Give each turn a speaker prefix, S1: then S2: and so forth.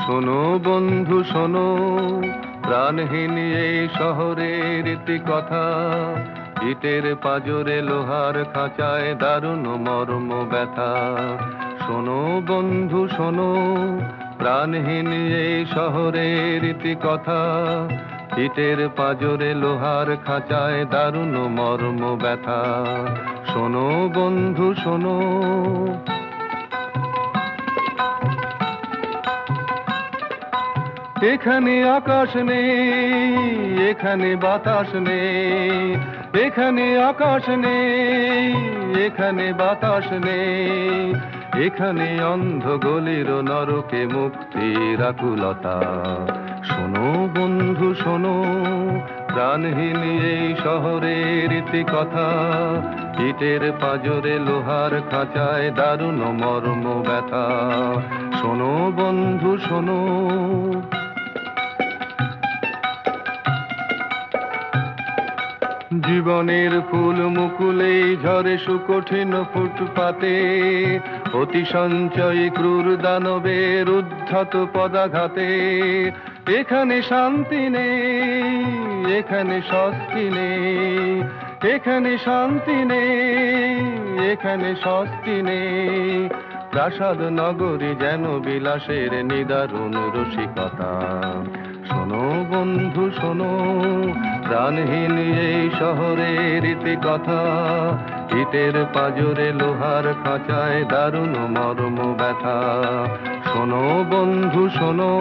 S1: শোনো বন্ধু শোনো, প্রাণহীন এই শহরের রীতি কথা, ইটের পাজরে লোহার খাঁচায় দারুণ মর্ম ব্যথা। শোনো বন্ধু শোনো, প্রাণহীন এই শহরের রীতি কথা, ইটের পাজরে লোহার খাঁচায় দারুণ মর্ম ব্যথা। শোনো বন্ধু শোনো। এখানে আকাশ নেই, এখানে বাতাস নেই, এখানে আকাশ নেই, এখানে বাতাস নেই, এখানে অন্ধ গলির নরকে মুক্তির আকুলতা। শোনো বন্ধু শোনো, প্রাণহীন এই শহরের রীতি কথা, ইটের পাজরে লোহার খাঁচায় দারুণ মর্ম ব্যথা। শোনো বন্ধু শোনো। জীবনের ফুল মুকুলেই ঝরে সুকঠিন ফুটপাতে, অতি সঞ্চয়ী ক্রূর দানবের উদ্ধত পদাঘাতে। এখানে শান্তি নেই, এখানে স্বস্তি নেই, এখানে শান্তি নেই, এখানে স্বস্তি নেই। প্রাসাদ নগরী যেন বিলাসের নিদারুণ রসিকতা। শোনো বন্ধু শোনো, প্রাণহীন এই শহরের রীতি কথা, ইটের পাজরে লোহার খাঁচায় দারুণ মর্ম ব্যথা। শোনো বন্ধু শোনো।